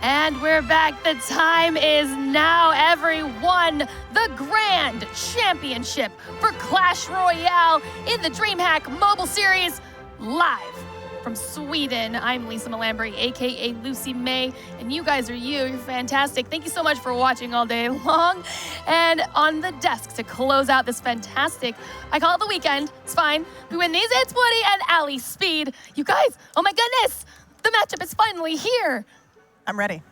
And we're back. The time is now, everyone. The Grand Championship for Clash Royale in the DreamHack mobile series, live from Sweden. I'm Lisa Malambry, aka Lucy May, and you guys are you're fantastic. Thank you so much for watching all day long. And on the desk to close out this fantastic, I call it the weekend, it's fine. We win these, it's Woody and Ali Speed. You guys, oh my goodness, the matchup is finally here. I'm ready.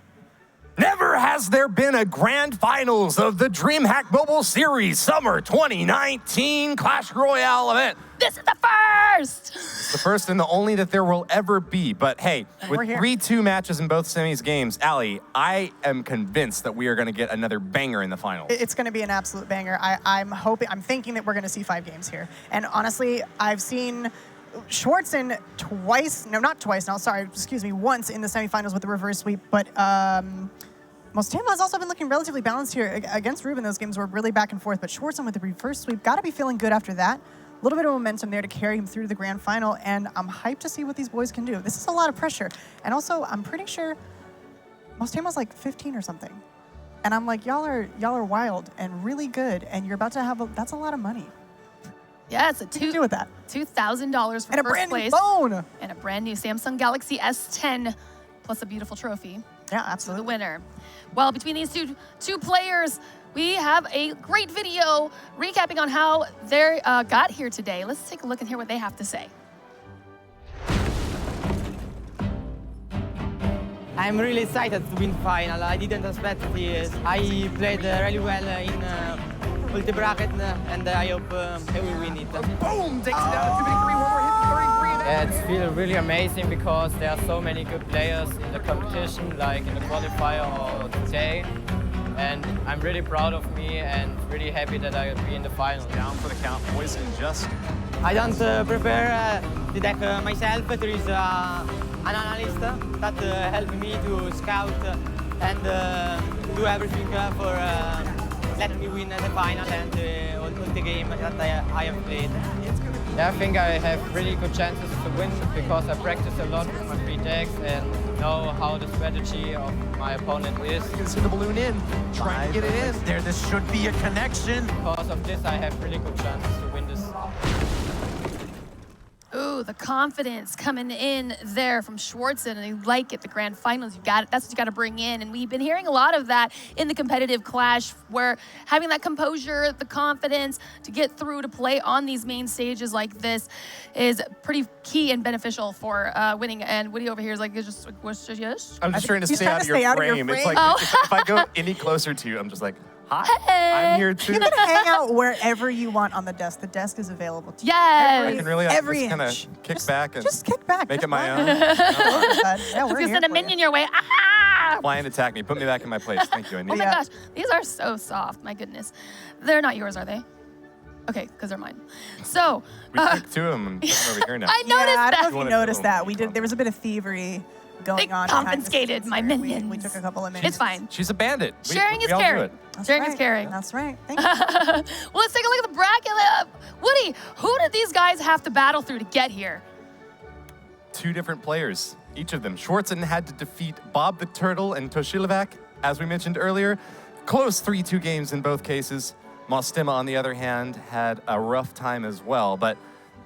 Never has there been a grand finals of the DreamHack Mobile Series Summer 2019 Clash Royale event. This is the first! It's the first and the only that there will ever be. But hey, with 3-2 matches in both semis games, Ali, I am convinced that we are going to get another banger in the finals. It's going to be an absolute banger. I'm thinking that we're going to see 5 games here. And honestly, I've seen Schwarzen once in the semifinals with the reverse sweep, but Mostema has also been looking relatively balanced here. Against Ruben, those games were really back and forth, but Schwarzen with the reverse sweep, got to be feeling good after that. A little bit of momentum there to carry him through to the grand final, and I'm hyped to see what these boys can do. This is a lot of pressure, and also I'm pretty sure Mostema's like 15 or something, and I'm like, y'all are wild and really good, and you're about to have that's a lot of money. Yeah, it's a $2,000 for and first a brand place. new phone. And a brand new Samsung Galaxy S10, plus a beautiful trophy. Yeah, The absolutely. winner. Well, between these two players, we have a great video recapping on how they got here today. Let's take a look and hear what they have to say. I'm really excited to win final. I didn't expect this. I played really well in multi bracket, and I hope I will win it. Boom! Takes it down to 2-3, one more hit, 3-3. It feels really amazing because there are so many good players in the competition, like in the qualifier or today. And I'm really proud of me and really happy that I will be in the final. Down for the count, Poison just. I don't prepare the deck myself. There is an analyst that helped me to scout and do everything for letting me win the final and all the game that I have played. Yeah, I think I have really good chances to win because I practice a lot with my free decks and know how the strategy of my opponent is. You can see the balloon in, trying to get it in. There, this should be a connection. Because of this, I have really good chances to win this. Ooh, the confidence coming in there from Schwarzen, and I like it. The grand finals, you got it. That's what you got to bring in, and we've been hearing a lot of that in the competitive clash, where having that composure, the confidence to get through to play on these main stages like this is pretty key and beneficial for winning. And Woody over here is like, yes. I'm just trying to He's stay trying out to of your stay out of your frame. It's frame. like if I go any closer to you, I'm just like, hi, I'm here too. You can hang out wherever you want on the desk. The desk is available to you. Yes. I can really every just kind of inch. kick back and Just kick back. make just it my run. own. Yeah, we're Let's here send a for you. minion your way. Ah! Fly and attack me. Put me back in my place. Thank you. I Oh need my Yeah. gosh, these are so soft. My goodness. They're not yours, are they? Okay, because they're mine. So, We took 2 of them and put them over here now. I noticed Yeah, I don't know that. if You you wanna noticed do a that. little There was a bit of thievery going They on. behind the confiscated scenes my there. minions. We took a couple of minions. It's fine. She's a bandit. Sharing is we all do caring. it. That's Sharing right. is caring. That's right. Thank you. Well, let's take a look at the bracket. Woody, who did these guys have to battle through to get here? 2 different players, each of them. Schwarzen had to defeat Bob the Turtle and Toshilovac, as we mentioned earlier. Close 3-2 games in both cases. Mostema, on the other hand, had a rough time as well, but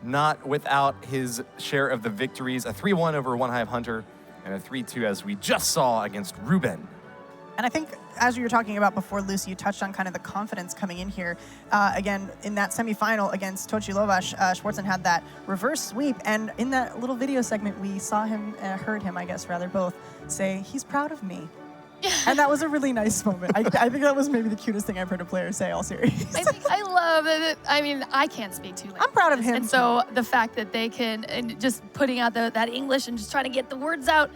not without his share of the victories. A 3-1 over One Hive Hunter and a 3-2, as we just saw, against Ruben. And I think, as you were talking about before, Lucy, you touched on kind of the confidence coming in here. Again, in that semifinal against Tochilovac, Schwarzen had that reverse sweep. And in that little video segment, we saw him, heard him, I guess, rather, both say, he's proud of me. And that was a really nice moment. I think that was maybe the cutest thing I've heard a player say all series. I love it. I mean, I can't speak too. I'm proud of him, And so the fact that they can, and just putting out that English and just trying to get the words out,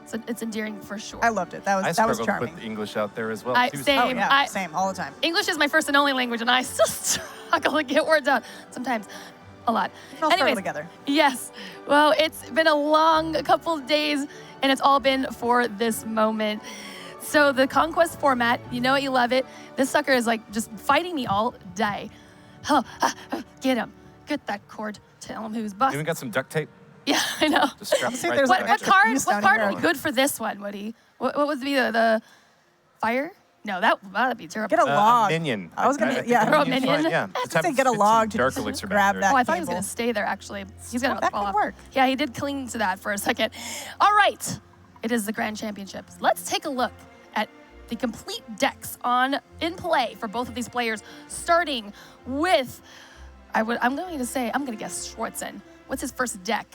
so it's endearing for sure. I loved it. That I was struggled to charming. put the English out there as well. Same. Oh, yeah, I- same, all the time. English is my first and only language, and I still struggle to get words out sometimes. A lot. We'll struggle together. Yes. Well, it's been a long couple of days, and it's all been for this moment. So the Conquest format, you know it, you love it. This sucker is like just fighting me all day. Oh, get him. Get that cord. Tell him who's boss. Even got some duct tape. Yeah, I know. Just strap see right if there's to an that What extra actor. card? piece What down card here. would be good for this one, Woody? What would be the fire? No, that'd be terrible. Get a log. Minion. I was gonna, think yeah. a Throw a minion's minion? fine, Yeah. I Let's was gonna have get a 15 log to dark just elixir grab back that. Oh, I thought he was cable. going to stay there, actually. He's going to that fall could off. work. Yeah, he did cling to that for a second. All right. It is the Grand Championships. Let's take a look at the complete decks in play for both of these players, starting with, I'm going to guess Schwarzen. What's his first deck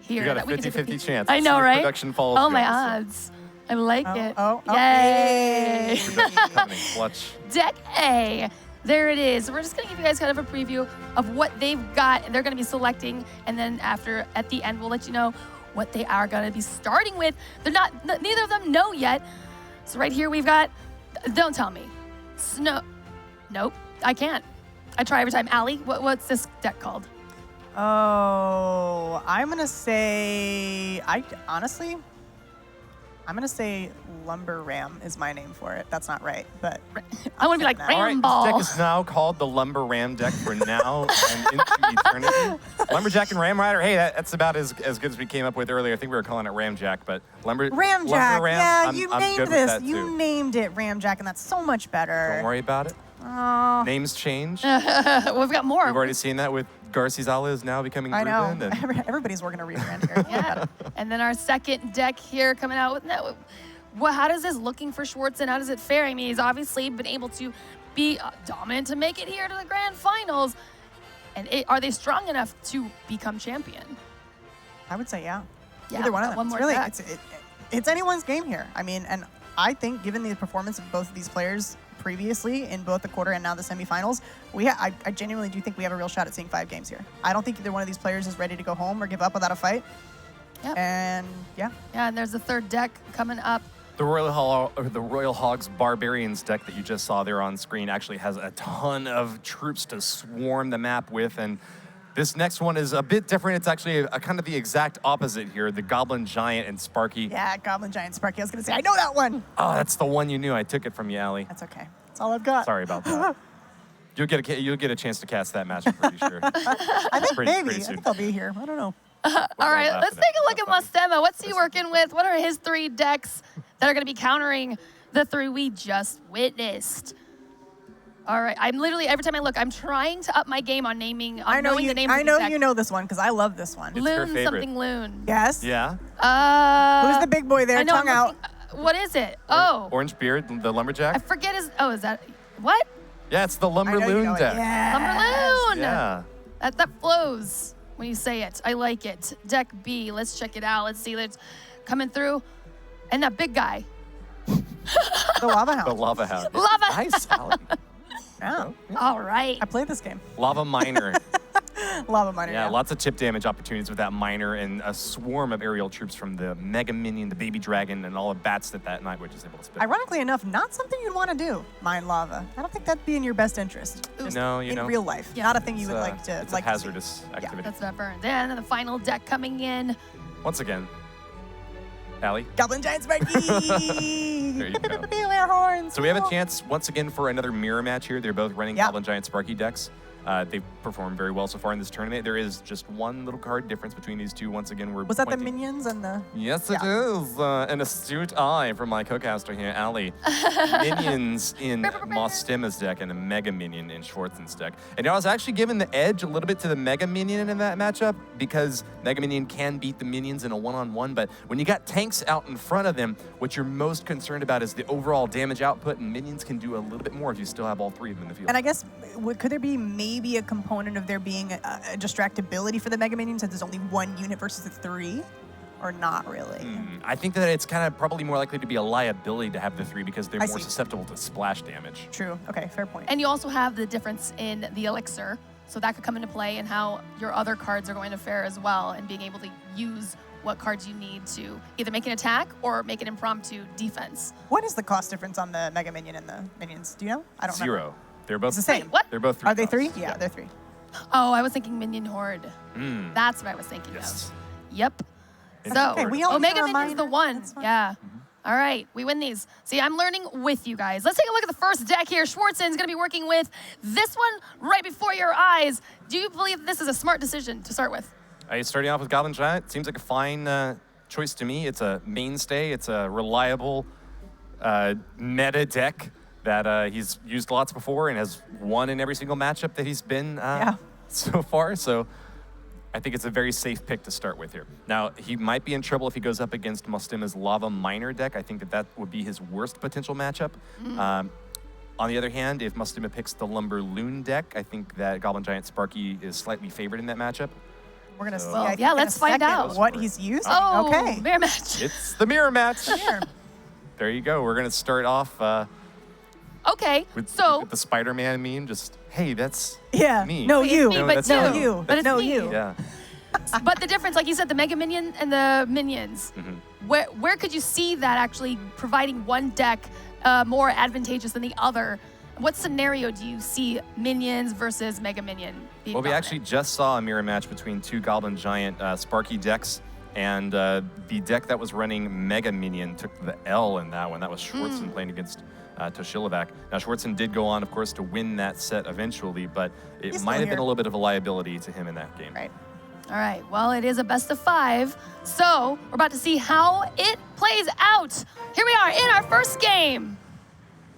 here? You got a that we can take 50-50 chance. I Let's know, see if right? production follows Oh, you my on odds. I like it. oh, Yay. Production coming clutch. Deck A. There it is. We're just going to give you guys kind of a preview of what they've got. They're going to be selecting, and then at the end, we'll let you know what they are going to be starting with. Neither of them know yet. So right here we've got, don't tell me. Nope, I can't. I try every time. Allie, what's this deck called? Oh, I'm gonna say, I'm gonna say Lumber Ram is my name for it. That's not right, but I want to be like All All right, Ram this Ball. deck is now called the Lumber Ram deck for now and into eternity. Lumberjack and Ram Rider. Hey, that's about as good as we came up with earlier. I think we were calling it Ramjack, but Ramjack. Lumber Ram, Yeah, I'm you good named with this. that You too. named it Ramjack, and that's so much better. Don't worry about it. Oh, Names change. We've got more. We've already seen that with Garcizales now becoming I know. Ruben. And Everybody's working a rebrand here. Yeah. And then our second deck here coming out with that. How does this looking for Schwarzen? How does it fare? I mean, he's obviously been able to be dominant to make it here to the grand finals. And are they strong enough to become champion? I would say yeah. Yeah, Either one of them. one It's more really, deck. it's anyone's game here. I mean, and I think given the performance of both of these players previously in both the quarter and now the semifinals, I genuinely do think we have a real shot at seeing 5 games here. I don't think either one of these players is ready to go home or give up without a fight. Yep. And yeah. Yeah, and there's the third deck coming up. the Royal Hogs Barbarians deck that you just saw there on screen actually has a ton of troops to swarm the map with, and this next one is a bit different. It's actually a kind of the exact opposite here, the Goblin Giant and Sparky. Yeah, Goblin Giant Sparky. I was going to say, I know that one. Oh, that's the one you knew. I took it from you, Allie. That's okay. That's all I've got. Sorry about that. You'll get a chance to cast that match, I'm pretty sure. I think Pretty maybe. I soon. think I'll be here. I don't know. All right, let's take a look at Mostema. What's he working with? What are his 3 decks that are going to be countering the 3 we just witnessed? All right, I'm literally, every time I look, I'm trying to up my game on knowing the name of the deck. you know this one because I love this one. her Loon favorite. something Loon. Yes. Yeah. Who's the big boy there? I know, Tongue I'm out. looking- what is it? Oh, Orange Beard, the Lumberjack. I forget his, is that, what? Yeah, it's the Lumber I know you Loon know it. deck. Yes. Lumber Loon. Yeah. That flows when you say it. I like it. Deck B, let's check it out. Let's see, it's coming through. And that big guy. The Lava Hound. The Lava Hound. Lava Nice, Allie. Yeah. All right. I played this game. Lava Miner. Lava Miner. Yeah, lots of chip damage opportunities with that miner and a swarm of aerial troops from the Mega Minion, the Baby Dragon, and all the bats that Night Witch is able to spit. Ironically enough, not something you'd want to do, mine lava. I don't think that'd be in your best interest. Just No, in know, real life. Yeah. Not a thing you it's would like to it's like a hazardous to see. activity. That's what burns. And then the final deck coming in. Once again, Allie. Goblin Giant Sparky! There you go. Air horns! So we have a chance once again for another mirror match here. They're both running Yeah. Goblin Giant Sparky decks. They've performed very well so far in this tournament. There is just one little card difference between these two. Once again, we're Was that the pointing- minions and the... Yes, it Yeah. is. An astute eye from my co-caster here, Allie. Minions in Mostema's deck and a Mega Minion in Schwarzen's deck. And I was actually giving the edge a little bit to the Mega Minion in that matchup because Mega Minion can beat the Minions in a one-on-one, but when you got tanks out in front of them, what you're most concerned about is the overall damage output, and Minions can do a little bit more if you still have all 3 of them in the field. And I guess, could there be maybe a component of there being a distractibility for the Mega Minions since there's only 1 unit versus the 3? Or not really? I think that it's kind of probably more likely to be a liability to have the 3 because they're I more see. susceptible to splash damage. True. Okay, fair point. And you also have the difference in the elixir. So that could come into play and how your other cards are going to fare as well, and being able to use what cards you need to either make an attack or make an impromptu defense. What is the cost difference on the Mega Minion and the Minions? Do you know? I don't know. 0. They're both It's the same. Wait, what? They're both 3. Are they 3? costs. Yeah, they're 3. Oh, I was thinking Minion Horde. That's what I was thinking Yes. of. Yep. It's So, okay, we all need Omega a Minion's the reminder. one. That's fine. Yeah. All right, we win these. See, I'm learning with you guys. Let's take a look at the first deck here. Schwarzen's gonna be working with this one right before your eyes. Do you believe this is a smart decision to start with? Starting off with Goblin Giant seems like a fine choice to me. It's a mainstay. It's a reliable meta deck that he's used lots before and has won in every single matchup that he's been so far. So I think it's a very safe pick to start with here. Now, he might be in trouble if he goes up against Mostema's Lava Miner deck. I think that that would be his worst potential matchup. On the other hand, if Mostema picks the Lumber Loon deck, I think that Goblin Giant Sparky is slightly favored in that matchup. We're going to see. Well, I think, yeah, in let's a find second out. what he's using. Oh, Okay. mirror match. It's the mirror match. Here. There you go. We're going to start off Okay, with so the Spider-Man meme. Just, hey, that's Yeah. me. No, It's you. me, No, but that's no, you. you. But it's no, me. you. Yeah. but the difference, like you said, the Mega Minion and the Minions, where could you see that actually providing one deck more advantageous than the other? What scenario do you see Minions versus Mega Minion being Well, we dominant? actually just saw a mirror match between two Goblin Giant Sparky decks, and the deck that was running Mega Minion took the L in that one. That was Schwarzen playing against Toshilovac. Now, Schwarzen did go on, of course, to win that set eventually, but it He's might still have been here. a little bit of a liability to him in that game. Right. All right, well, it is a best of 5, so we're about to see how it plays out. Here we are in our first game.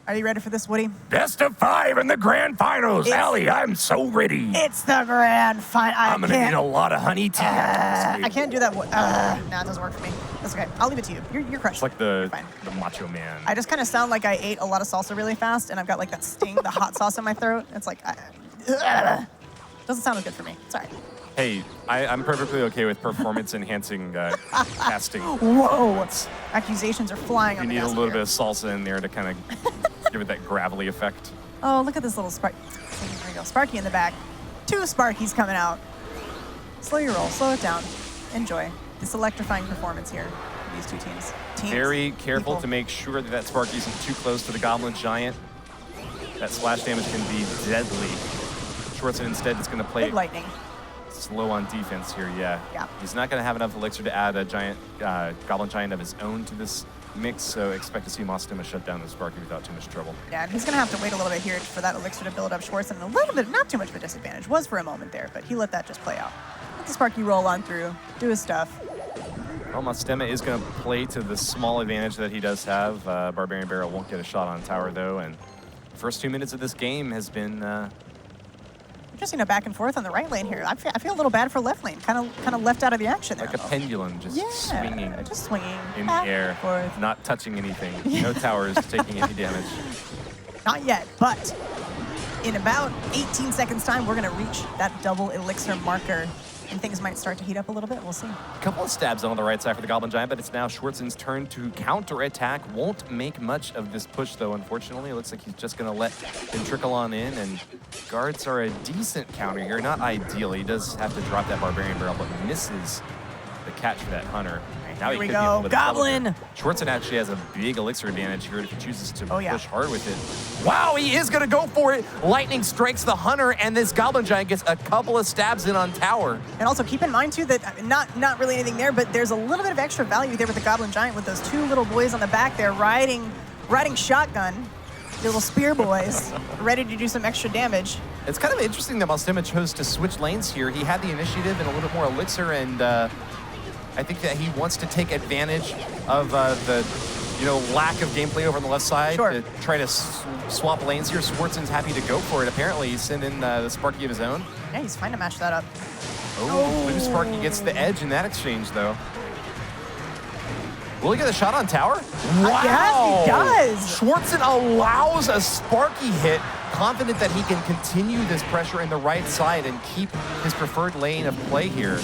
Are you ready for this, Woody? Best of 5 in the grand finals. It's- Allie, I'm so ready. It's the grand final. I'm going to need a lot of honey tea. I can't do that. Nah, it doesn't work for me. That's okay. I'll leave it to you. You're crushed. It's like the Fine. Macho Man. I just kind of sound like I ate a lot of salsa really fast, and I've got like that sting, the hot sauce in my throat. It's like, doesn't sound as good for me. Sorry. Hey, I'm perfectly okay with performance-enhancing casting. Whoa! Accusations are flying You on the need a desk little here. bit of salsa in there to kind of give it that gravelly effect. Oh, look at this little Sparky. There we go. Sparky in the back. 2 Sparkies coming out. Slow your roll. Slow it down. Enjoy this electrifying performance here. These two teams. Very careful People. to make sure that that Sparky isn't too close to the Goblin Giant. That splash damage can be deadly. Schwarzen instead is going to play Big lightning. slow on defense here, yeah. Yeah. He's not going to have enough elixir to add a giant Goblin Giant of his own to this mix, so expect to see Mostema shut down the Sparky without too much trouble. Yeah, and he's going to have to wait a little bit here for that elixir to build up. Schwarzen, a little bit, not too much of a disadvantage. Was for a moment there, but he let that just play out. Let the Sparky roll on through, do his stuff. Well, Mostema is going to play to the small advantage that he does have. Barbarian Barrel won't get a shot on tower, though, and the first 2 minutes of this game has been Interesting, a back and forth on the right lane here. I feel a little bad for left lane, kind of left out of the action there. like a pendulum, just swinging just swinging in back the air, and forth. not touching anything. No towers taking any damage. Not yet, but in about 18 seconds time, we're going to reach that double elixir marker, and things might start to heat up a little bit. We'll see. A couple of stabs on the right side for the Goblin Giant, but it's now Schwarzen's turn to counter-attack. Won't make much of this push, though, unfortunately. It looks like he's just going to let him trickle on in, and guards are a decent counter here. Not ideal. He does have to drop that Barbarian Barrel, but misses the catch for that Hunter. Now Here we he could be a go. little bit of trouble Goblin! here. Schwarzen actually has a big elixir advantage here if he chooses to Oh, yeah. push hard with it. Wow, he is going to go for it. Lightning strikes the Hunter, and this Goblin Giant gets a couple of stabs in on tower. And also keep in mind, too, that not really anything there, but there's a little bit of extra value there with the Goblin Giant with those 2 little boys on the back there riding shotgun. The little spear boys, ready to do some extra damage. It's kind of interesting that Mostema chose to switch lanes here. He had the initiative and a little bit more elixir, and I think that he wants to take advantage of the lack of gameplay over on the left side Sure. to try to swap lanes here. Schwarzen's happy to go for it. Apparently, he's sending the Sparky of his own. Yeah, he's fine to match that up. Oh, Blue Sparky gets the edge in that exchange, though. Will he get a shot on tower? Wow! Yes, he does. Schwarzen allows a Sparky hit, confident that he can continue this pressure in the right side and keep his preferred lane of play here.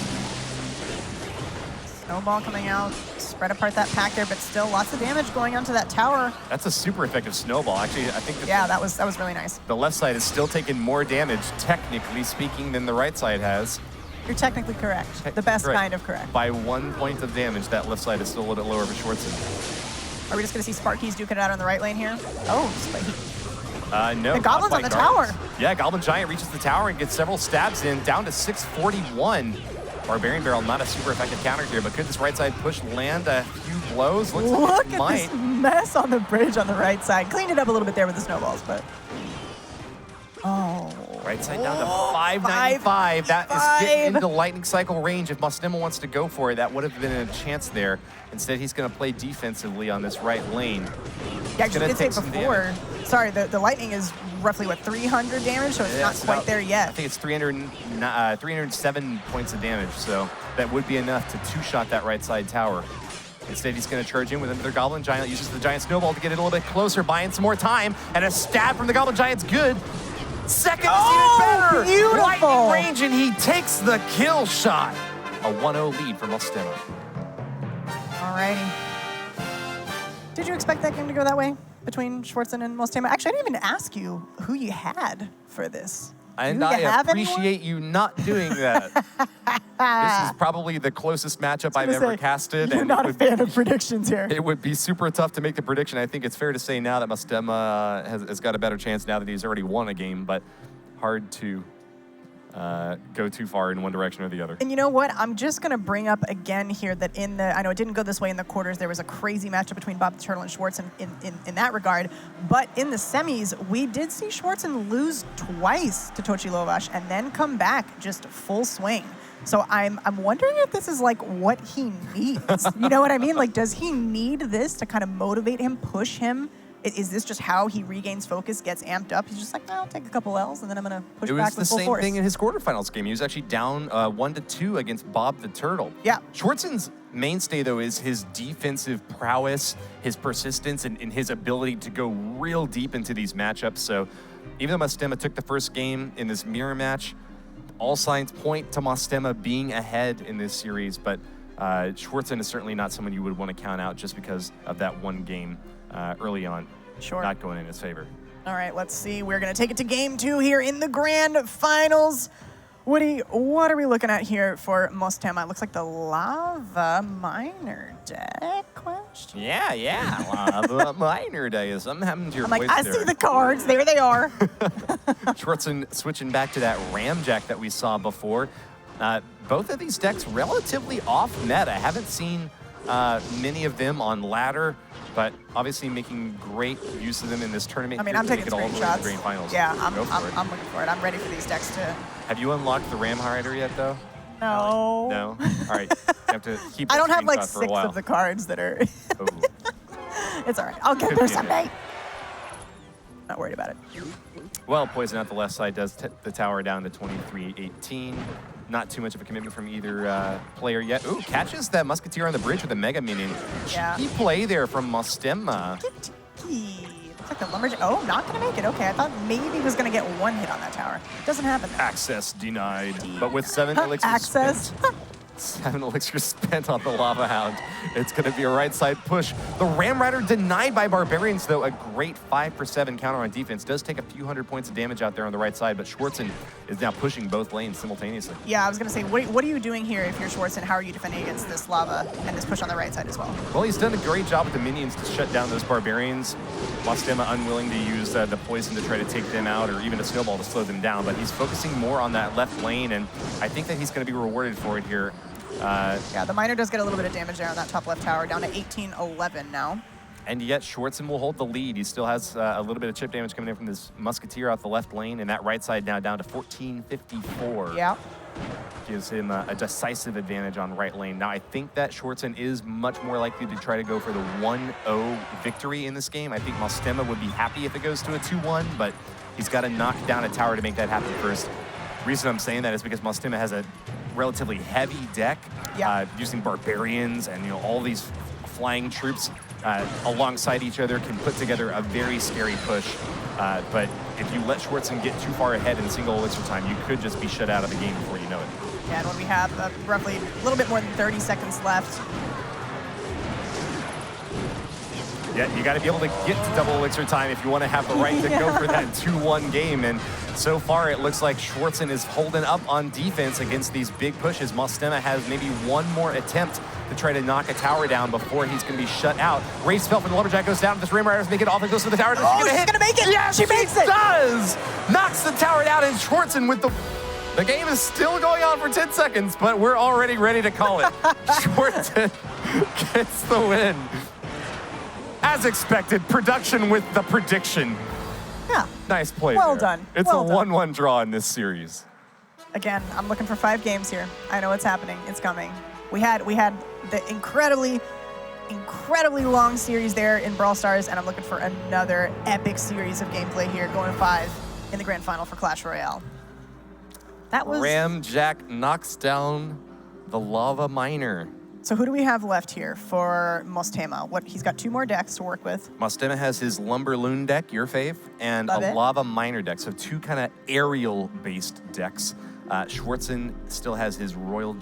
Snowball coming out, spread apart that pack there, but still lots of damage going onto that tower. That's a super effective snowball. Actually, I think that Yeah, that was really nice. the left side is still taking more damage, technically speaking, than the right side has. You're technically correct. The best Correct. kind of correct. By 1 point of damage, that left side is still a little bit lower for Schwarzen. Are we just going to see Sparkies duke it out on the right lane here? Oh, No. The not Goblin's quite on the guards. tower. Yeah, Goblin Giant reaches the tower and gets several stabs in, down to 641. Barbarian Barrel, not a super effective counter here, but could this right side push land a few blows? Looks like look it at might. this mess on the bridge on the right side. Cleaned it up a little bit there with the snowballs, but... Oh, Right side down to 595. That is getting into lightning cycle range. If Mostema wants to go for it, that would have been a chance there. Instead, he's going to play defensively on this right lane. Yeah, you did say before. Sorry, the lightning is roughly, what, 300 damage? So it's not quite there yet. I think it's 307 points of damage. So that would be enough to two-shot that right side tower. Instead, he's going to charge in with another Goblin Giant, uses the Giant Snowball to get it a little bit closer, buying some more time, and a stab from the Goblin Giant's good. Second is even better. Beautiful. Lightning range, and he takes the kill shot. A 1-0 lead for Mostema. Alrighty. Did you expect that game to go that way between Schwarzen and Mostema? Actually, I didn't even ask you who you had for this. And I appreciate you not doing that. This is probably the closest matchup I've ever casted. You're not a fan of predictions here. It would be super tough to make the prediction. I think it's fair to say now that Mostema has got a better chance now that he's already won a game, but hard to go too far in one direction or the other. And you know what? I'm just going to bring up again here that I know it didn't go this way in the quarters. There was a crazy matchup between Bob the Turtle and Schwarzen in that regard. But in the semis, we did see Schwarzen lose twice to Tochilovash and then come back just full swing. So I'm wondering if this is like what he needs. You know what I mean? Like, does he need this to kind of motivate him, push him? Is this just how he regains focus, gets amped up? He's just like, I'll take a couple L's, and then I'm going to push back with full force. It was the same thing in his quarterfinals game. He was actually down 1-2 against Bob the Turtle. Yeah. Schwarzen's mainstay, though, is his defensive prowess, his persistence, and his ability to go real deep into these matchups. So even though Mostema took the first game in this mirror match, all signs point to Mostema being ahead in this series. But Schwarzen is certainly not someone you would want to count out just because of that one game early on, not going in his favor. All right, let's see. We're going to take it to game 2 here in the grand finals. Woody, what are we looking at here for Mostema? It looks like the Lava Minor deck question. Yeah, Lava Minor deck. Something happened to your voice I there. see the cards. There they are. Schwarzen switching back to that Ramjack that we saw before. Both of these decks relatively off meta. I haven't seen many of them on ladder, but obviously making great use of them in this tournament. I mean, I'm taking screenshots. Grand finals. Yeah, I'm looking for it. I'm ready for these decks to. Have you unlocked the Ram Rider yet, though? No. No? All right. You have to keep I don't have like for a 6 while. of the cards that are. Oh. It's all right. I'll get there someday. Not worried about it. Well, Poison out the left side does the tower down to 23-18. Not too much of a commitment from either player yet. Ooh, catches that Musketeer on the bridge with a Mega Minion. Yeah. Cheeky play there from Mostema. Looks like the Lumberjack. Oh, not going to make it. Okay, I thought maybe he was going to get 1 hit on that tower. Doesn't happen. Access denied. But with 7 elixirs spent. 7 elixirs spent on the Lava Hound. It's going to be a right side push. The Ram Rider denied by Barbarians, though. A great 5/7 counter on defense. Does take a few hundred points of damage out there on the right side, but Schwarzen is now pushing both lanes simultaneously. Yeah, I was going to say, what are you doing here if you're Schwarzen? How are you defending against this Lava and this push on the right side as well? Well, he's done a great job with the minions to shut down those Barbarians. Mostema unwilling to use the poison to try to take them out or even a snowball to slow them down, but he's focusing more on that left lane, and I think that he's going to be rewarded for it here. Yeah, the Miner does get a little bit of damage there on that top left tower, down to 18-11 now. And yet Schwarzen will hold the lead. He still has a little bit of chip damage coming in from this Musketeer out the left lane, and that right side now down to 14-54. Yeah. Gives him a decisive advantage on right lane. Now, I think that Schwarzen is much more likely to try to go for the 1-0 victory in this game. I think Mostema would be happy if it goes to a 2-1, but he's got to knock down a tower to make that happen first. The reason I'm saying that is because Mostema has a relatively heavy deck, using Barbarians and all these flying troops alongside each other can put together a very scary push. But if you let Schwarzen get too far ahead in single elixir time, you could just be shut out of the game before you know it. Yeah, and when we have roughly a little bit more than 30 seconds left. Yeah, you got to be able to get to double elixir time if you want to have the right to go for that 2-1 game. And so far, it looks like Schwarzen is holding up on defense against these big pushes. Mostema has maybe one more attempt to try to knock a tower down before he's going to be shut out. Race spell from the Lumberjack goes down. This Ram Rider's making it off and goes for the tower. Oh, she's going to make it! Yeah, she makes it! Does! Knocks the tower down, and Schwarzen with the game is still going on for 10 seconds, but we're already ready to call it. Schwarzen gets the win. As expected, production with the prediction. Yeah. Nice play Well there. done. It's Well a done. 1-1 draw in this series. Again, I'm looking for 5 games here. I know what's happening. It's coming. We had the incredibly long series there in Brawl Stars, and I'm looking for another epic series of gameplay here, going 5 in the grand final for Clash Royale. That was... Ramjack knocks down the Lava Miner. So who do we have left here for Mostema? He's got 2 more decks to work with. Mostema has his Lumber Loon deck, your fave, and Love a it. Lava Miner deck. So 2 kind of aerial-based decks. Schwarzen still has his Royal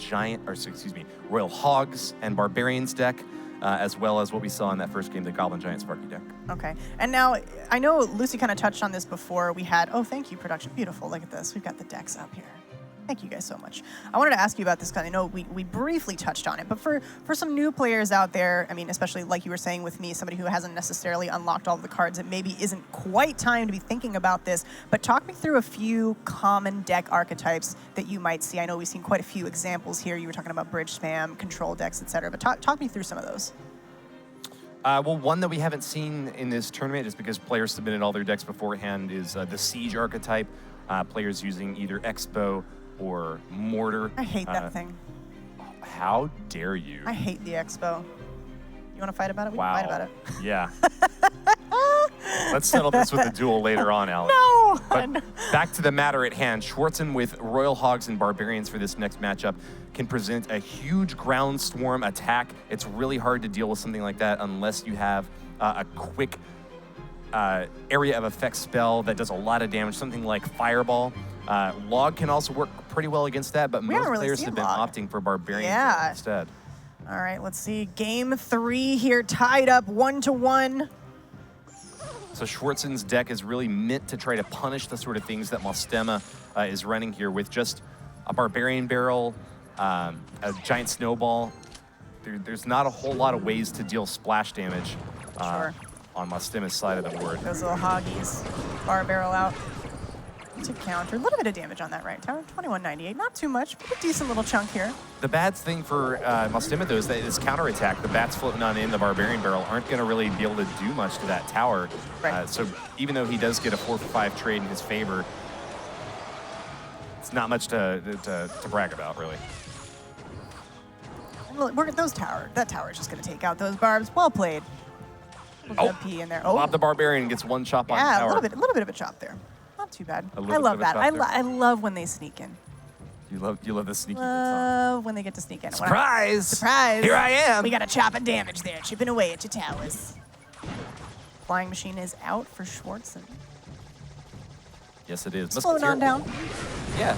Hogs and Barbarians deck, as well as what we saw in that first game, the Goblin Giant Sparky deck. Okay. And now, I know Lucy kind of touched on this before. We had, oh, thank you, production. Beautiful. Look at this. We've got the decks up here. Thank you guys so much. I wanted to ask you about this because I know we briefly touched on it, but for some new players out there, I mean, especially like you were saying with me, somebody who hasn't necessarily unlocked all of the cards, it maybe isn't quite time to be thinking about this, but talk me through a few common deck archetypes that you might see. I know we've seen quite a few examples here. You were talking about bridge spam, control decks, etc., but talk me through some of those. Well, one that we haven't seen in this tournament, just because players submitted all their decks beforehand, is the Siege archetype. Players using either Expo or Mortar. I hate that thing. How dare you? I hate the Expo. You want to fight about it? We Wow. can fight about it. Yeah. Let's settle this with a duel later on, Alex. No! But back to the matter at hand. Schwarzen with Royal Hogs and Barbarians for this next matchup can present a huge ground swarm attack. It's really hard to deal with something like that unless you have a quick area of effect spell that does a lot of damage, something like Fireball. Log can also work pretty well against that, but most haven't really players seen have been Log. opting for Barbarian Yeah. instead. All right, let's see. Game 3 here, tied up 1-1. So Schwarzen's deck is really meant to try to punish the sort of things that Mostema is running here with just a Barbarian Barrel, a Giant Snowball. There's not a whole lot of ways to deal splash damage Sure. on Mostema's side of the board. Those little hoggies. Bar barrel out to counter. A little bit of damage on that right tower. 2198. Not too much, but a decent little chunk here. The bad thing for Mostema, though, is that this counterattack, the bats floating on in the Barbarian Barrel, aren't going to really be able to do much to that tower. Right. So even though he does get a 4-for-5 trade in his favor, it's not much to brag about, really. And look, that tower is just going to take out those barbs. Well played. We'll get a P in there. Oh, Bob the Barbarian gets one chop on the yeah, tower. a little bit of a chop there. Not too bad. A little I love bit of a that. chop there. I love when they sneak in. You love the sneaky bits, huh? Love when they get to sneak in. Surprise! Surprise! Here I am! We got a chop and damage there, chipping away at your towers. Flying machine is out for Schwarzen. Yes, it is. Slowing on down. Yeah.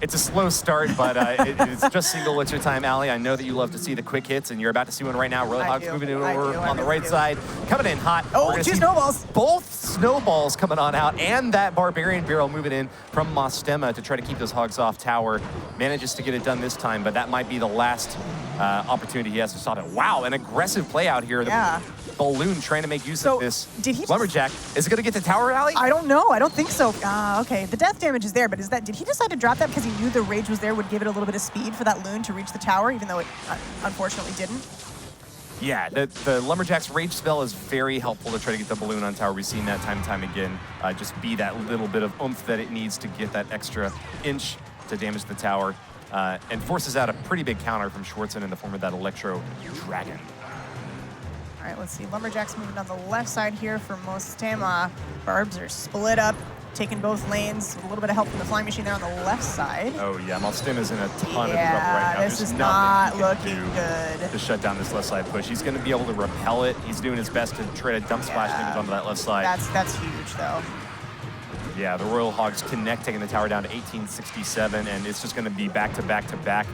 It's a slow start, but it's just single what's your time, Allie. I know that you love to see the quick hits, and you're about to see one right now. Royal I Hogs do. moving it I over do. I on the really right do. side. Coming in hot. Oh, We're gonna 2 see snowballs. Both snowballs coming on out, and that Barbarian Barrel moving in from Mostema to try to keep those Hogs off tower. Manages to get it done this time, but that might be the last opportunity he has to stop it. Wow, an aggressive play out here. Yeah. The Balloon trying to make use So, of this did he just- Lumberjack. Is it going to get the tower, Allie? I don't know. I don't think so. Okay. The death damage is there, but did he decide to drop that because he knew the rage was there, would give it a little bit of speed for that loon to reach the tower, even though it unfortunately didn't? Yeah, the Lumberjack's rage spell is very helpful to try to get the balloon on tower. We've seen that time and time again. Just be that little bit of oomph that it needs to get that extra inch to damage the tower. And forces out a pretty big counter from Schwarzen in the form of that Electro Dragon. All right, let's see. Lumberjack's moving down the left side here for Mostema. Barbs are split up, taking both lanes. A little bit of help from the flying machine there on the left side. Oh yeah, Mostema's in a ton of trouble Yeah, right now. this There's is nothing not he can looking do good. to shut down this left side push. He's going to be able to repel it. He's doing his best to try to dump splash damage onto that left side. That's huge, though. Yeah, the Royal Hogs connect, taking the tower down to 1867, and it's just going to be back to back to back.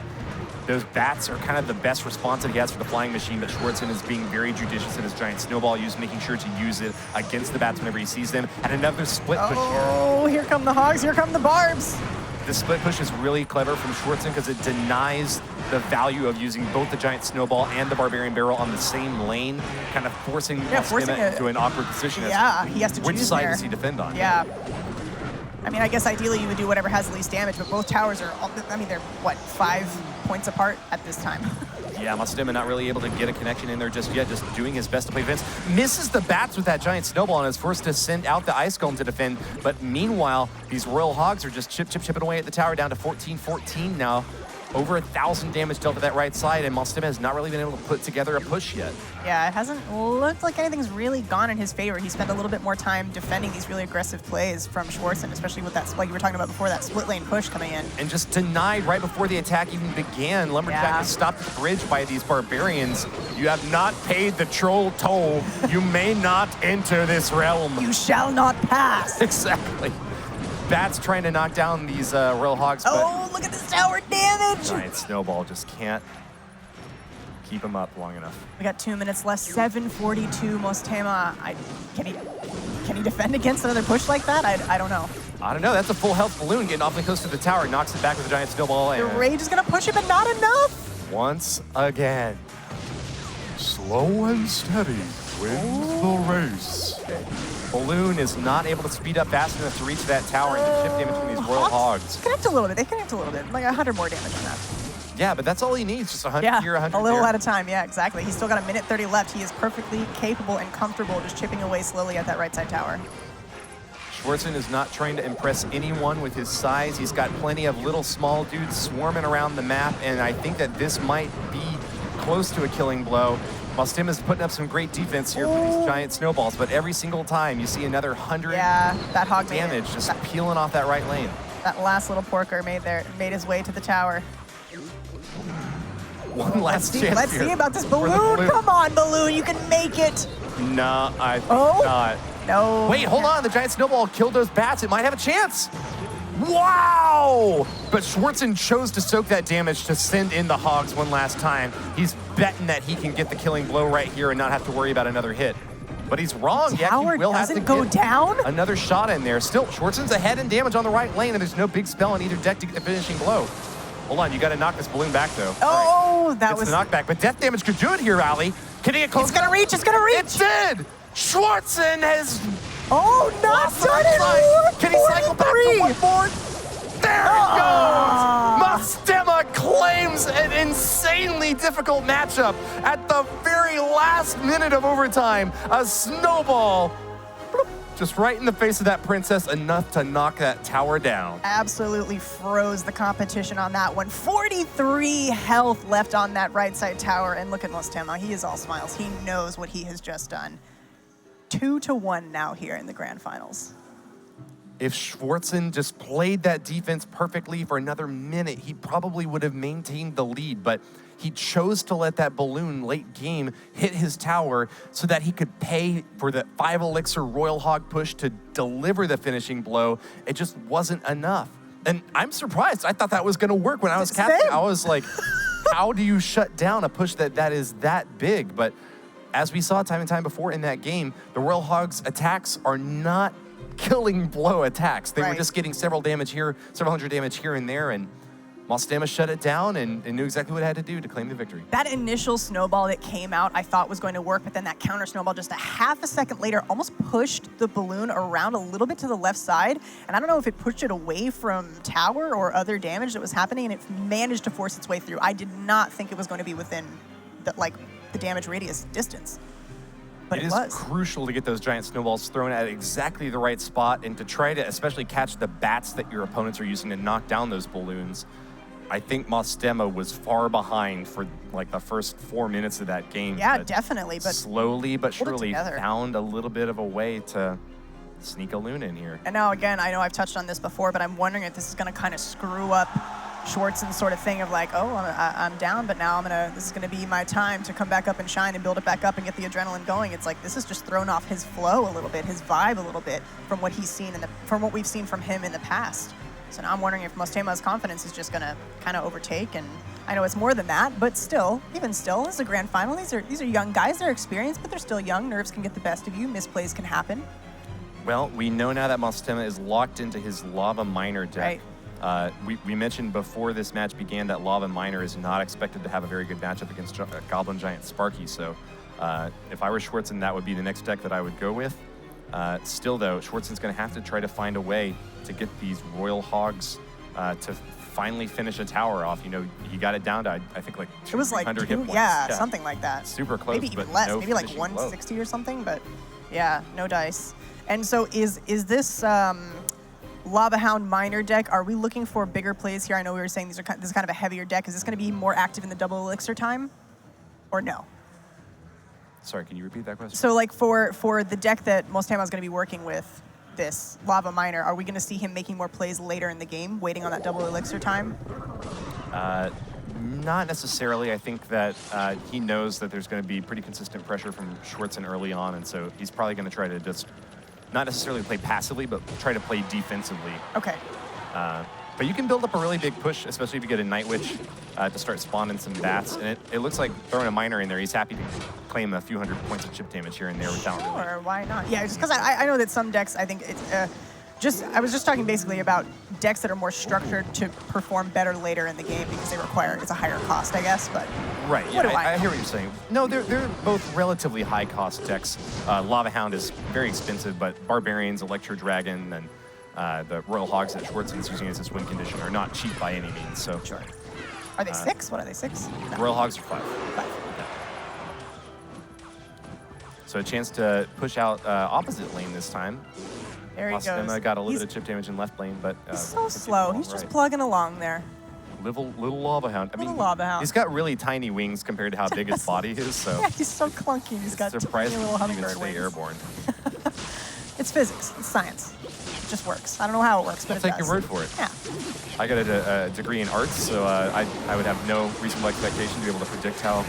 Those bats are kind of the best response that he has for the flying machine, but Schwarzen is being very judicious in his giant snowball use, making sure to use it against the bats whenever he sees them. And another split push here. Oh, here come the hogs, here come the barbs. The split push is really clever from Schwarzen because it denies the value of using both the giant snowball and the Barbarian Barrel on the same lane, kind of forcing Mostema into an awkward position. Yeah, he has to choose Which side there. does he defend on? Yeah. I mean, I guess ideally you would do whatever has the least damage, but both towers are, I mean, they're, what, 5 points apart at this time? Yeah, Mostema not really able to get a connection in there just yet, just doing his best to play defense. Misses the bats with that giant snowball and is forced to send out the Ice Golem to defend. But meanwhile, these Royal Hogs are just chipping away at the tower, down to 14-14 now. Over 1,000 damage dealt to that right side, and Mostema has not really been able to put together a push yet. Yeah, it hasn't looked like anything's really gone in his favor. He spent a little bit more time defending these really aggressive plays from Schwarzen, especially with that, like you were talking about before, that split lane push coming in. And just denied right before the attack even began. Lumberjack is stopped at the bridge by these barbarians. You have not paid the troll toll. You may not enter this realm. You shall not pass. Exactly. Bats trying to knock down these Royal Hogs, but Oh, look at this tower damage. giant snowball just can't keep him up long enough. We got 2 minutes left, 7:42. Mostema, can he defend against another push like that? I don't know. I don't know. That's a full health balloon getting awfully close to the tower. Knocks it back with a giant snowball. The And rage is gonna push it, but not enough. once again, Slow and steady wins the race. balloon is not able to speed up fast enough to reach that tower and to chip damage from these Royal Hogs. Connect a little bit. They connect a little bit, like 100 more damage on that. Yeah, but that's all he needs. Just 100 Yeah, here, 100 a little there. at a time. Yeah, exactly. He's still got 1:30 left. He is perfectly capable and comfortable just chipping away slowly at that right side tower. Schwarzen is not trying to impress anyone with his size. He's got plenty of little small dudes swarming around the map, and I think that this might be close to a killing blow. Mostema is putting up some great defense here for these giant snowballs, but every single time you see another 100 Yeah, that hog made damage it. just peeling off that right lane. That last little porker made his way to the tower. One last chance Let's here see about this for the balloon. Come on, balloon, you can make it. No, I think Oh. not. No. Wait, hold on. The giant snowball killed those bats. It might have a chance. Wow! But Schwarzen chose to soak that damage to send in the Hogs one last time. He's betting that he can get the killing blow right here and not have to worry about another hit. But he's wrong. Yeah, Tower he will have to doesn't go get down? another shot in there. Still, Schwarzen's ahead in damage on the right lane, and there's no big spell on either deck to get the finishing blow. Hold on, you got to knock this balloon back, though. Oh, that It's was. the knockback, but death damage could do it here, Ali. Can he get close? It's gonna reach. It's gonna reach. It did! Schwarzen has Oh, not lost the done right it. side. Can he cycle back to 43? one more? There Ah. it goes! Mostema claims an insanely difficult matchup at the very last minute of overtime. A snowball, bloop, just right in the face of that princess, enough to knock that tower down. Absolutely froze the competition on that one. 43 health left on that right side tower. And look at Mostema. He is all smiles. He knows what he has just done. 2-1 now here in the grand finals. If Schwarzen just played that defense perfectly for another minute, he probably would have maintained the lead, but he chose to let that balloon late game hit his tower so that he could pay for the 5 elixir Royal Hog push to deliver the finishing blow. It just wasn't enough. And I'm surprised. I thought that was going to work when I was casting. Same. I was like, how do you shut down a push that is that big? But as we saw time and time before in that game, the Royal Hogs attacks are not killing blow attacks. They were Right. just getting several hundred damage here and there, and Mostema shut it down and knew exactly what it had to do to claim the victory. That initial snowball that came out, I thought was going to work, but then that counter snowball just a half a second later almost pushed the balloon around a little bit to the left side. And I don't know if it pushed it away from tower or other damage that was happening, and it managed to force its way through. I did not think it was going to be within the damage radius distance. But It it is was. crucial to get those giant snowballs thrown at exactly the right spot and to try to especially catch the bats that your opponents are using to knock down those balloons. I think Mostema was far behind for like the first 4 minutes of that game. Yeah, but definitely. But slowly but pulled it surely together. found a little bit of a way to sneak a loon in here. And now again, I know I've touched on this before, but I'm wondering if this is going to kind of screw up Schwarzen's sort of thing of like, oh, I'm down, but now this is going to be my time to come back up and shine and build it back up and get the adrenaline going. It's like this has just thrown off his flow a little bit, his vibe a little bit from what he's seen from what we've seen from him in the past. So now I'm wondering if Mostema's confidence is just going to kind of overtake. And I know it's more than that, but still, even still, this is a grand final. These are young guys. They're experienced, but they're still young. Nerves can get the best of you. Misplays can happen. Well, we know now that Mostema is locked into his Lava Miner deck. Right. We mentioned before this match began that Lava Miner is not expected to have a very good matchup against Goblin Giant Sparky. So if I were Schwarzen, that would be the next deck that I would go with. Still, though, Schwarzen's going to have to try to find a way to get these Royal Hogs to finally finish a tower off. You know, he got it down to, I think, like 200 It was like hit two, points. yeah, something like that. Super close, maybe even but less, no maybe like finishing 160 or something. But yeah, no dice. And so is this Lava Hound Miner deck? Are we looking for bigger plays here? I know we were saying this is kind of a heavier deck. Is this going to be more active in the double elixir time, or no? Sorry, can you repeat that question? So like for the deck that Mostema is going to be working with, this Lava Miner, are we going to see him making more plays later in the game, waiting on that double elixir time? Not necessarily. I think that he knows that there's going to be pretty consistent pressure from Schwarzen early on, and so he's probably going to try to just not necessarily play passively, but try to play defensively. Okay. But you can build up a really big push, especially if you get a Night Witch to start spawning some bats. And it looks like throwing a miner in there, he's happy to claim a few hundred points of chip damage here and there without really. Sure, why not? Yeah, just because I know that some decks, I think it's I was just talking basically about decks that are more structured to perform better later in the game because it's a higher cost, I guess. But right, what yeah, do I I hear what you're saying. No, they're both relatively high cost decks. Lava Hound is very expensive, but Barbarians, Electro Dragon, and the Royal Hogs that Schwarzen's using as his win condition are not cheap by any means. So sure. Are they 6? What are they, 6? No. Royal Hogs are 5. 5. Yeah. So a chance to push out opposite lane this time. There he Mostema goes. got a little bit of chip damage in left lane, but He's so slow. He's just plugging along there. Little Lava Hound. I mean, Lava Hound. he's got really tiny wings compared to how big his body is. So Yeah, he's so clunky. He's got tiny surprising little he can even hummingbird stay wings. airborne. It's physics. It's science. It just works. I don't know how it works, but I'll it take does. your word for it. Yeah. I got a degree in arts, so I would have no reasonable expectation to be able to predict how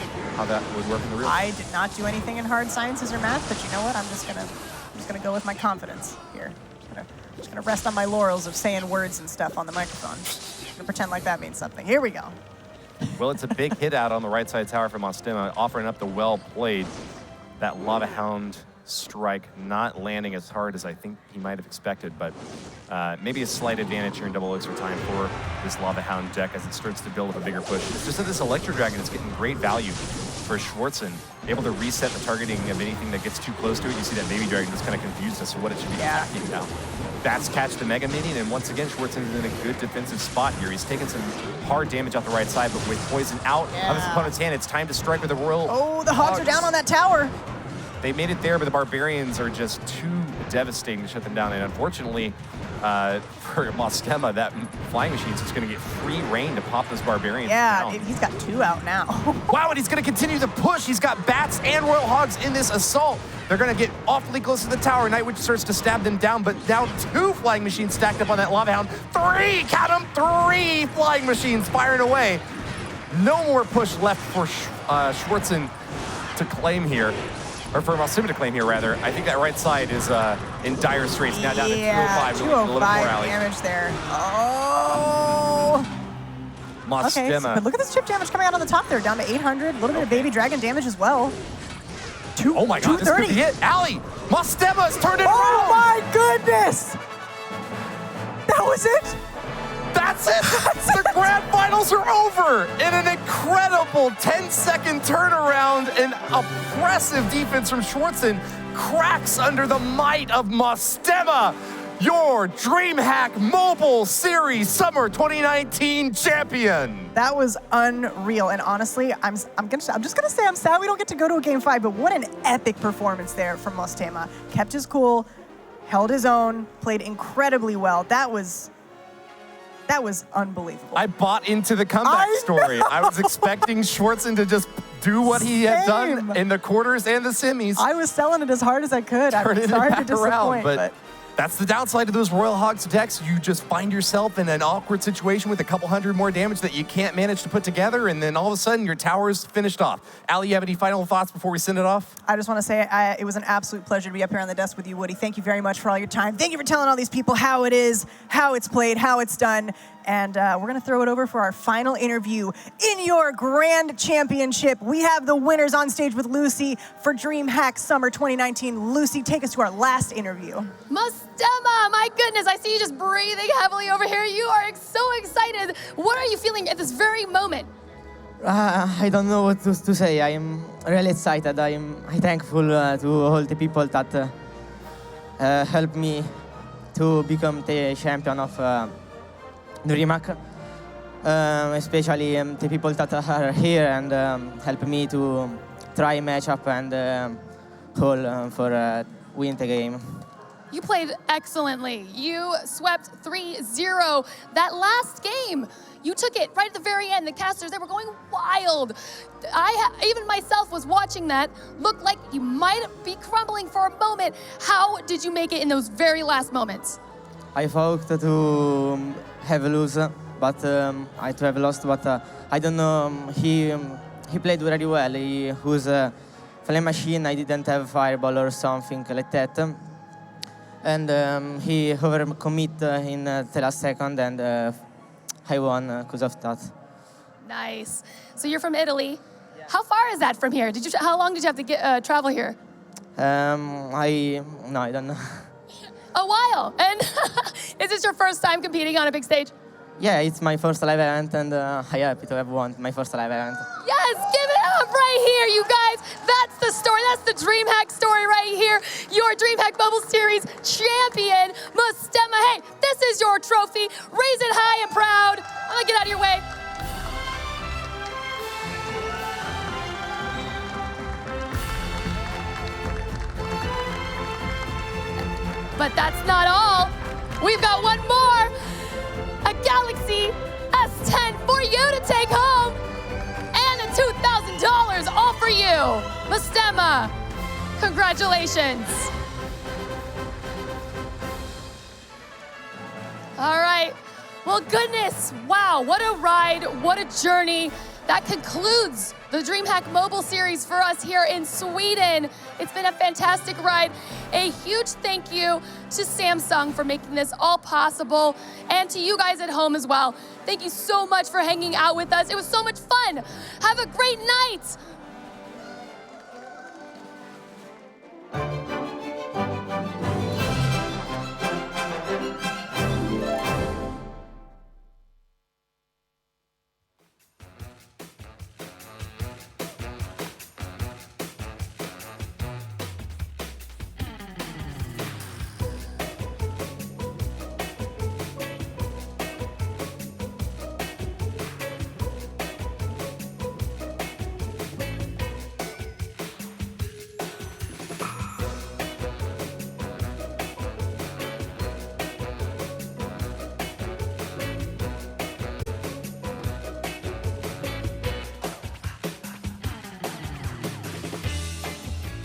that would work in the real. I did not do anything in hard sciences or math, but you know what? I'm just gonna go with my confidence here. I'm just gonna rest on my laurels of saying words and stuff on the microphone. I'm gonna pretend like that means something. Here we go. Well, it's a big hit out on the right side tower from Mostema, offering up the well played. That Lava Hound strike not landing as hard as I think he might have expected, but maybe a slight advantage here in double elixir time for this Lava Hound deck as it starts to build up a bigger push. It's just that this Electro Dragon is getting great value for Schwarzen, able to reset the targeting of anything that gets too close to it. You see that Baby Dragon just kind of confused as to what it should be attacking now. Bats catch the Mega Minion, and once again, Schwarzen is in a good defensive spot here. He's taking some hard damage out the right side, but with poison out of his opponent's hand, it's time to strike with the Royal Oh, the Hogs are down on that tower. They made it there, but the Barbarians are just too devastating to shut them down. And unfortunately, for Mostema, that Flying Machine is just going to get free reign to pop those Barbarians down. Yeah, he's got 2 out now. Wow, and he's going to continue to push. He's got Bats and Royal Hogs in this assault. They're going to get awfully close to the tower. Night Witch starts to stab them down, but now 2 Flying Machines stacked up on that Lava Hound. 3, count them, 3 Flying Machines firing away. No more push left for Schwarzen to claim here. Or for Mostema to claim here, rather. I think that right side is in dire straits. Now down to 205. 205 damage there. Oh! Mostema. Okay, but look at this chip damage coming out on the top there, down to 800. A little bit of Baby Dragon damage as well. Oh my god, this could be it. Ali! Mostema has turned it around! Oh my goodness! That was it? That's it! The grand finals are over in an incredible 10-second turnaround and oppressive defense from Schwarzen cracks under the might of Mostema, your DreamHack Mobile Series Summer 2019 champion. That was unreal, and honestly, I'm just gonna say I'm sad we don't get to go to a game 5, but what an epic performance there from Mostema. Kept his cool, held his own, played incredibly well. That was unbelievable. I bought into the comeback story. I was expecting Schwarzen to just do what he had done in the quarters and the semis. I was selling it as hard as I could. I'm sorry to disappoint, but that's the downside of those Royal Hogs decks. You just find yourself in an awkward situation with a couple hundred more damage that you can't manage to put together, and then all of a sudden your tower's finished off. Ali, you have any final thoughts before we send it off? I just want to say it was an absolute pleasure to be up here on the desk with you, Woody. Thank you very much for all your time. Thank you for telling all these people how it is, how it's played, how it's done. And we're going to throw it over for our final interview in your Grand Championship. We have the winners on stage with Lucy for DreamHack Summer 2019. Lucy, take us to our last interview. Mostema, my goodness, I see you just breathing heavily over here. You are so excited. What are you feeling at this very moment? I don't know what to say. I am really excited. I'm thankful to all the people that helped me to become the champion of DreamHack, especially the people that are here and help me to try matchup and call for win the game. You played excellently. You swept 3-0. That last game, you took it right at the very end. The casters, they were going wild. Even myself was watching that. Looked like you might be crumbling for a moment. How did you make it in those very last moments? I thought to have a lose, but I to have lost. But I don't know. He played very well. He was a flame machine. I didn't have fireball or something like that. And he overcommit in the last second, and I won because of that. Nice. So you're from Italy. Yeah. How far is that from here? How long did you have to travel here? I don't know. A while. And is this your first time competing on a big stage? Yeah, it's my first live event, and I'm happy to have won my first live event. Yes, give it up right here, you guys. That's the story. That's the DreamHack story right here. Your DreamHack Mobile Series champion, Mostema. Hey, this is your trophy. Raise it high and proud. I'm gonna get out of your way. But that's not all. We've got one more. A Galaxy S10 for you to take home. And a $2,000 all for you. Mostema, congratulations. All right. Well, goodness, wow, what a ride, what a journey. That concludes the DreamHack Mobile Series for us here in Sweden. It's been a fantastic ride. A huge thank you to Samsung for making this all possible, and to you guys at home as well. Thank you so much for hanging out with us. It was so much fun. Have a great night.